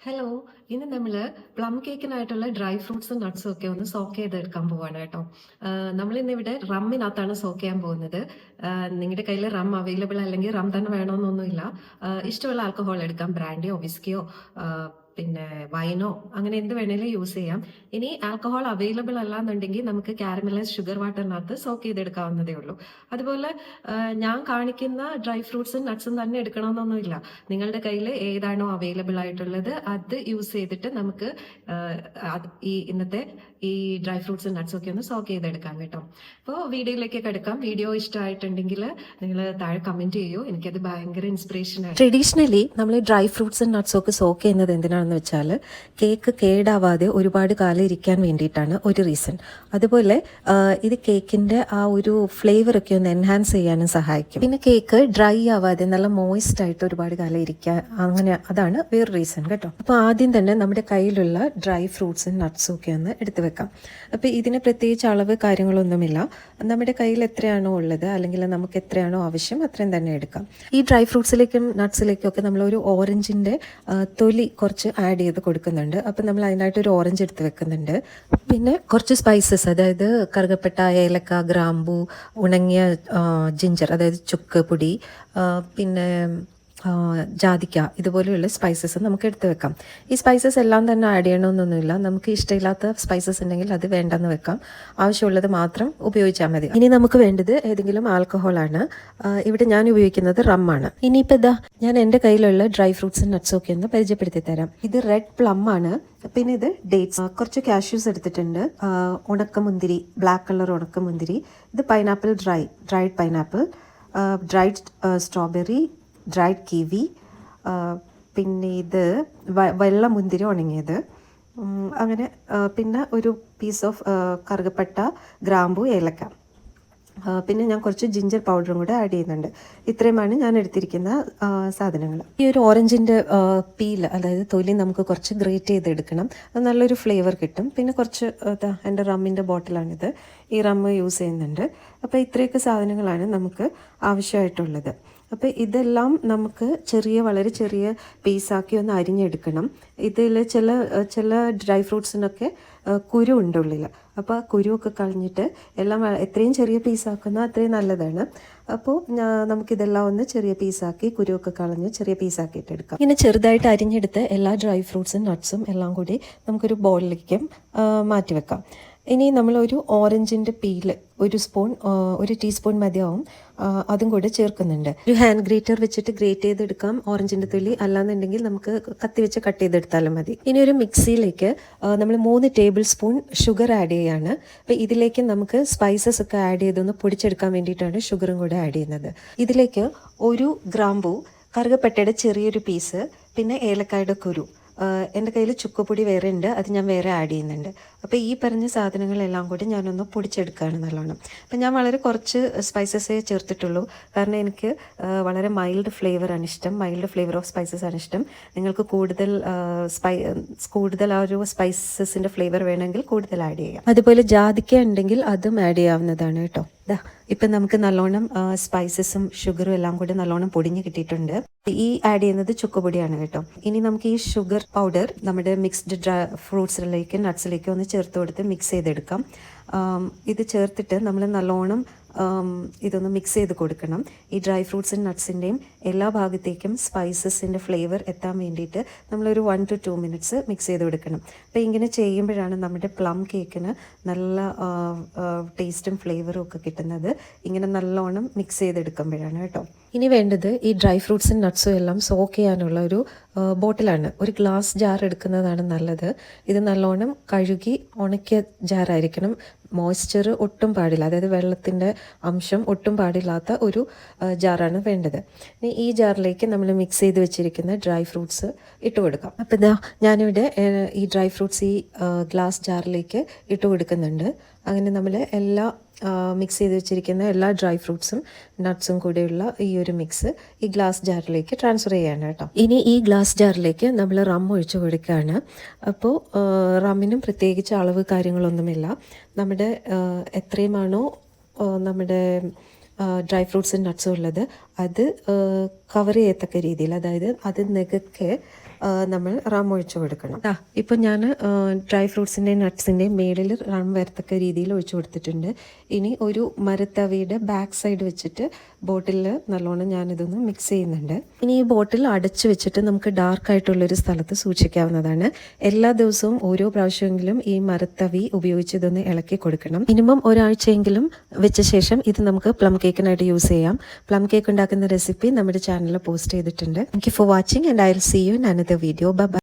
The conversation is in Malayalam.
ഹലോ. ഇന്ന് നമ്മൾ പ്ലം കേക്കിനായിട്ടുള്ള ഡ്രൈ ഫ്രൂട്ട്സും നട്ട്സും ഒക്കെ ഒന്ന് സോക്ക് ചെയ്തെടുക്കാൻ പോവാണ് കേട്ടോ. നമ്മളിന്ന് ഇവിടെ റമ്മിനകത്താണ് സോക്ക് ചെയ്യാൻ പോകുന്നത്. നിങ്ങളുടെ കയ്യിൽ റം അവൈലബിൾ അല്ലെങ്കിൽ റം തന്നെ വേണമെന്നൊന്നുമില്ല. ഇഷ്ടമുള്ള ആൽക്കഹോൾ എടുക്കാം, ബ്രാൻഡിയോ വിസ്കിയോ പിന്നെ വൈനോ, അങ്ങനെ എന്ത് വേണേലും യൂസ് ചെയ്യാം. ഇനി ആൽക്കഹോൾ അവൈലബിൾ അല്ല എന്നുണ്ടെങ്കിൽ നമുക്ക് കാരമലൈസ് ഷുഗർ വാട്ടറിനകത്ത് സോക്ക് ചെയ്തെടുക്കാവുന്നതേ ഉള്ളൂ. അതുപോലെ ഞാൻ കാണിക്കുന്ന ഡ്രൈ ഫ്രൂട്ട്സും നട്ട്സും തന്നെ എടുക്കണമെന്നൊന്നുമില്ല. നിങ്ങളുടെ കയ്യിൽ ഏതാണോ അവൈലബിൾ ആയിട്ടുള്ളത് അത് യൂസ് ചെയ്തിട്ട് നമുക്ക് ഈ ഇന്നത്തെ ഈ ഡ്രൈ ഫ്രൂട്ട്സും നട്ട്സും ഒക്കെ ഒന്ന് സോക്ക് ചെയ്തെടുക്കാം കേട്ടോ. അപ്പോൾ വീഡിയോയിലേക്കൊക്കെ എടുക്കാം. വീഡിയോ ഇഷ്ടമായിട്ടുണ്ടെങ്കിൽ നിങ്ങൾ താഴെ കമന്റ് ചെയ്യൂ, എനിക്കത് ഭയങ്കര ഇൻസ്പിറേഷൻ ആണ്. ട്രഡീഷണലി നമ്മൾ ഡ്രൈ ഫ്രൂട്ട്സും നട്ട്സും ഒക്കെ സോക്ക് ചെയ്യുന്നത് എന്തിനാണെന്ന് വെച്ചാൽ കേക്ക് കേടാവാതെ ഒരുപാട് കാലം ഇരിക്കാൻ വേണ്ടിയിട്ടാണ് ഒരു റീസൺ. അതുപോലെ ഇത് കേക്കിന്റെ ആ ഒരു ഫ്ലേവർ ഒക്കെ ഒന്ന് എൻഹാൻസ് ചെയ്യാനും സഹായിക്കും. പിന്നെ കേക്ക് ഡ്രൈ ആവാതെ നല്ല മോയിസ്റ്റ് ആയിട്ട് ഒരുപാട് കാലം ഇരിക്കാൻ, അങ്ങനെ അതാണ് വേറെ റീസൺ കേട്ടോ. അപ്പോൾ ആദ്യം തന്നെ നമ്മുടെ കയ്യിലുള്ള ഡ്രൈ ഫ്രൂട്ട്സും നട്ട്സും ഒക്കെ ഒന്ന് എടുത്തു വെക്കാം. അപ്പോൾ ഇതിന് പ്രത്യേകിച്ച് അളവ് കാര്യങ്ങളൊന്നുമില്ല. നമ്മുടെ കയ്യിൽ എത്രയാണോ ഉള്ളത് അല്ലെങ്കിൽ നമുക്ക് എത്രയാണോ ആവശ്യം അത്രയും തന്നെ എടുക്കാം. ഈ ഡ്രൈ ഫ്രൂട്ട്സിലേക്കും നട്ട്സിലേക്കും ഒക്കെ നമ്മൾ ഒരു ഓറഞ്ചിന്റെ തൊലി കുറച്ച് ആഡ് ചെയ്ത് കൊടുക്കുന്നുണ്ട്. അപ്പം നമ്മൾ അതിനായിട്ട് ഒരു ഓറഞ്ച് എടുത്ത് വെക്കുന്നുണ്ട്. പിന്നെ കുറച്ച് സ്പൈസസ്, അതായത് കറുകപ്പട്ട, ഏലക്ക, ഗ്രാമ്പൂ, ഉണങ്ങിയ ജിഞ്ചർ, അതായത് ചുക്ക് പൊടി, പിന്നെ ജാതിക്ക, ഇതുപോലെയുള്ള സ്പൈസസ് നമുക്ക് എടുത്ത് വെക്കാം. ഈ സ്പൈസസ് എല്ലാം തന്നെ ആഡ് ചെയ്യണമെന്നൊന്നുമില്ല. നമുക്ക് ഇഷ്ടമില്ലാത്ത സ്പൈസസ് ഉണ്ടെങ്കിൽ അത് വേണ്ടെന്ന് വെക്കാം. ആവശ്യമുള്ളത് മാത്രം ഉപയോഗിച്ചാൽ മതി. ഇനി നമുക്ക് വേണ്ടത് ഏതെങ്കിലും ആൽക്കഹോളാണ്. ഇവിടെ ഞാൻ ഉപയോഗിക്കുന്നത് റമ്മാണ്. ഇനിയിപ്പോൾ ഇതാ ഞാൻ എൻ്റെ കയ്യിലുള്ള ഡ്രൈ ഫ്രൂട്ട്സും നട്ട്സും ഒക്കെ ഒന്ന് പരിചയപ്പെടുത്തി തരാം. ഇത് റെഡ് പ്ലം ആണ്. പിന്നെ ഇത് ഡേറ്റ്സ്, കുറച്ച് കാഷ്യൂസ് എടുത്തിട്ടുണ്ട്, ഉണക്കമുന്തിരി, ബ്ലാക്ക് കളർ ഉണക്കമുന്തിരി, ഇത് pineapple, dried pineapple, dried strawberry, dried kiwi, പിന്നെ ഇത് വെള്ള മുന്തിരി ഉണങ്ങിയത്, അങ്ങനെ പിന്നെ ഒരു പീസ് ഓഫ് കറുകപ്പട്ട, ഗ്രാമ്പു, ഏലക്ക, പിന്നെ ഞാൻ കുറച്ച് ജിഞ്ചർ പൗഡറും കൂടെ ആഡ് ചെയ്യുന്നുണ്ട്. ഇത്രയുമാണ് ഞാൻ എടുത്തിരിക്കുന്ന സാധനങ്ങൾ. ഈ ഒരു ഓറഞ്ചിൻ്റെ പീൽ, അതായത് തൊലി നമുക്ക് കുറച്ച് ഗ്രേറ്റ് ചെയ്തെടുക്കണം. അത് നല്ലൊരു ഫ്ലേവർ കിട്ടും. പിന്നെ കുറച്ച് എൻ്റെ റമ്മിൻ്റെ ബോട്ടിലാണിത്, ഈ റമ്മ് യൂസ് ചെയ്യുന്നുണ്ട്. അപ്പോൾ ഇത്രയൊക്കെ സാധനങ്ങളാണ് നമുക്ക് ആവശ്യമായിട്ടുള്ളത്. അപ്പോൾ ഇതെല്ലാം നമുക്ക് വളരെ ചെറിയ പീസാക്കി ഒന്ന് അരിഞ്ഞെടുക്കണം. ഇതിൽ ചില ഡ്രൈ ഫ്രൂട്ട്സിനൊക്കെ കുരു ഉണ്ട് ഉള്ളിൽ. അപ്പോൾ ആ കുരുവൊക്കെ കളഞ്ഞിട്ട് എല്ലാം എത്രയും ചെറിയ പീസാക്കുന്നോ അത്രയും നല്ലതാണ്. അപ്പോൾ നമുക്കിതെല്ലാം ഒന്ന് ചെറിയ പീസാക്കി, കുരുവൊക്കെ കളഞ്ഞ് ചെറിയ പീസാക്കിയിട്ട് എടുക്കാം. ഇങ്ങനെ ചെറുതായിട്ട് അരിഞ്ഞെടുത്ത് എല്ലാ ഡ്രൈ ഫ്രൂട്ട്സും നട്ട്സും എല്ലാം കൂടി നമുക്കൊരു ബൗളിലേക്ക് മാറ്റി വെക്കാം. ഇനി നമ്മളൊരു ഓറഞ്ചിൻ്റെ പീല് ഒരു ടീസ്പൂൺ മതിയാവും, അതും കൂടെ ചേർക്കുന്നുണ്ട്. ഒരു ഹാൻഡ് ഗ്രേറ്റർ വെച്ചിട്ട് ഗ്രേറ്റ് ചെയ്തെടുക്കാം ഓറഞ്ചിൻ്റെ തൊലി, അല്ലാന്നുണ്ടെങ്കിൽ നമുക്ക് കത്തി വെച്ച് കട്ട് ചെയ്തെടുത്താലും മതി. ഇനി ഒരു മിക്സിയിലേക്ക് നമ്മൾ 3 ടേബിൾ സ്പൂൺ ഷുഗർ ആഡ് ചെയ്യാണ്. അപ്പോൾ ഇതിലേക്ക് നമുക്ക് സ്പൈസസ് ഒക്കെ ആഡ് ചെയ്തൊന്ന് പൊടിച്ചെടുക്കാൻ വേണ്ടിയിട്ടാണ് ഷുഗറും കൂടെ ആഡ് ചെയ്യുന്നത്. ഇതിലേക്ക് ഒരു ഗ്രാമ്പൂ, കറുകപ്പട്ടയുടെ ചെറിയൊരു പീസ്, പിന്നെ ഏലക്കായുടെ കുരു, എൻ്റെ കയ്യിൽ ചുക്കുപൊടി വേറെ ഉണ്ട്, അത് ഞാൻ വേറെ ആഡ് ചെയ്യുന്നുണ്ട്. അപ്പോൾ ഈ പറഞ്ഞ സാധനങ്ങളെല്ലാം കൂടി ഞാനൊന്ന് പൊടിച്ചെടുക്കുകയാണ് നല്ലോണം. അപ്പം ഞാൻ വളരെ കുറച്ച് സ്പൈസസേ ചേർത്തിട്ടുള്ളൂ, കാരണം എനിക്ക് വളരെ മൈൽഡ് ഫ്ലേവറാണ് ഇഷ്ടം, മൈൽഡ് ഫ്ലേവർ ഓഫ് സ്പൈസസ് ആണ് ഇഷ്ടം. നിങ്ങൾക്ക് കൂടുതൽ ആ ഒരു സ്പൈസസിൻ്റെ ഫ്ലേവർ വേണമെങ്കിൽ കൂടുതൽ ആഡ് ചെയ്യാം. അതുപോലെ ജാതിക്ക ഉണ്ടെങ്കിൽ അതും ആഡ് ചെയ്യാവുന്നതാണ് കേട്ടോ. ഇപ്പം നമുക്ക് നല്ലോണം സ്പൈസസും ഷുഗറും എല്ലാം കൂടി നല്ലോണം പൊടിഞ്ഞ് കിട്ടിയിട്ടുണ്ട്. ഈ ആഡ് ചെയ്യുന്നത് ചുക്കുപൊടിയാണ് കേട്ടോ. ഇനി നമുക്ക് ഈ ഷുഗർ പൗഡർ നമ്മുടെ മിക്സ്ഡ് ഡ്രൈ ഫ്രൂട്ട്സിലേക്ക് നട്ട്സിലേക്ക് ഒന്ന് ചേർത്ത് കൊടുത്ത് മിക്സ് ചെയ്തെടുക്കാം. ഇത് ചേർത്തിട്ട് നമ്മൾ നല്ലോണം ഇതൊന്ന് മിക്സ് ചെയ്ത് കൊടുക്കണം. ഈ ഡ്രൈ ഫ്രൂട്ട്സും നട്ട്സിൻ്റെയും എല്ലാ ഭാഗത്തേക്കും സ്പൈസസിൻ്റെ ഫ്ലേവർ എത്താൻ വേണ്ടിയിട്ട് നമ്മളൊരു 1 to 2 മിനിറ്റ്സ് മിക്സ് ചെയ്ത് കൊടുക്കണം. അപ്പോൾ ഇങ്ങനെ ചെയ്യുമ്പോഴാണ് നമ്മുടെ പ്ലം കേക്കിന് നല്ല ടേസ്റ്റും ഫ്ലേവറും ഒക്കെ കിട്ടുന്നത്. ഇങ്ങനെ നല്ലോണം മിക്സ് ചെയ്തെടുക്കുമ്പോഴാണ് കേട്ടോ. ഇനി വേണ്ടത് ഈ ഡ്രൈ ഫ്രൂട്ട്സും നട്ട്സും എല്ലാം സോക്ക് ചെയ്യാനുള്ള ഒരു ബോട്ടിലാണ്. ഒരു ഗ്ലാസ് ജാർ എടുക്കുന്നതാണ് നല്ലത്. ഇത് നല്ലോണം കഴുകി ഉണക്കിയ ജാറായിരിക്കണം. മോയ്സ്ചർ ഒട്ടും പാടില്ല, അതായത് വെള്ളത്തിൻ്റെ അംശം ഒട്ടും പാടില്ലാത്ത ഒരു ജാറാണ് വേണ്ടത്. ഇനി ഈ ജാറിലേക്ക് നമ്മൾ മിക്സ് ചെയ്ത് വെച്ചിരിക്കുന്ന ഡ്രൈ ഫ്രൂട്ട്സ് ഇട്ട് കൊടുക്കാം. അപ്പോൾ ഇതാ ഞാനിവിടെ ഈ ഡ്രൈ ഫ്രൂട്ട്സ് ഈ ഗ്ലാസ് ജാറിലേക്ക് ഇട്ട് കൊടുക്കുന്നുണ്ട്. അങ്ങനെ നമ്മൾ മിക്സ് ചെയ്ത് വെച്ചിരിക്കുന്ന എല്ലാ ഡ്രൈ ഫ്രൂട്ട്സും നട്ട്സും കൂടെയുള്ള ഈ ഒരു മിക്സ് ഈ ഗ്ലാസ് ജാറിലേക്ക് ട്രാൻസ്ഫർ ചെയ്യാണ് കേട്ടോ. ഇനി ഈ ഗ്ലാസ് ജാറിലേക്ക് നമ്മൾ റം ഒഴിച്ചു കൊടുക്കുകയാണ്. അപ്പോൾ റമ്മിനും പ്രത്യേകിച്ച് അളവ് കാര്യങ്ങളൊന്നുമില്ല. നമ്മുടെ എത്രയുമാണോ നമ്മുടെ ഡ്രൈ ഫ്രൂട്ട്സും നട്ട്സും ഉള്ളത് അത് കവർ ചെയ്യത്തക്ക രീതിയിൽ, അതായത് അത് നികക്കെ നമ്മൾ റം ഒഴിച്ചു കൊടുക്കണം. ഇപ്പോൾ ഞാൻ ഡ്രൈ ഫ്രൂട്ട്സിൻ്റെയും നട്ട്സിൻ്റെയും മേളിൽ റം വരത്തക്ക രീതിയിൽ ഒഴിച്ചു കൊടുത്തിട്ടുണ്ട്. ഇനി ഒരു മരത്തവിയുടെ ബാക്ക് സൈഡ് വെച്ചിട്ട് ബോട്ടിലിൽ നല്ലോണം ഞാനിതൊന്ന് മിക്സ് ചെയ്യുന്നുണ്ട്. ഇനി ഈ ബോട്ടിൽ അടച്ചു വെച്ചിട്ട് നമുക്ക് ഡാർക്ക് ആയിട്ടുള്ളൊരു സ്ഥലത്ത് സൂക്ഷിക്കാവുന്നതാണ്. എല്ലാ ദിവസവും ഓരോ പ്രാവശ്യമെങ്കിലും ഈ മരത്തവി ഉപയോഗിച്ച് ഇതൊന്ന് ഇളക്കി കൊടുക്കണം. മിനിമം ഒരാഴ്ചയെങ്കിലും വെച്ച ശേഷം ഇത് നമുക്ക് പ്ലം കേക്കിനായിട്ട് യൂസ് ചെയ്യാം. പ്ലം കേക്ക് ഉണ്ടാക്കുന്ന റെസിപ്പി നമ്മുടെ ചാനലിൽ പോസ്റ്റ് ചെയ്തിട്ടുണ്ട്. Thank you for watching and I will see you in another video. By.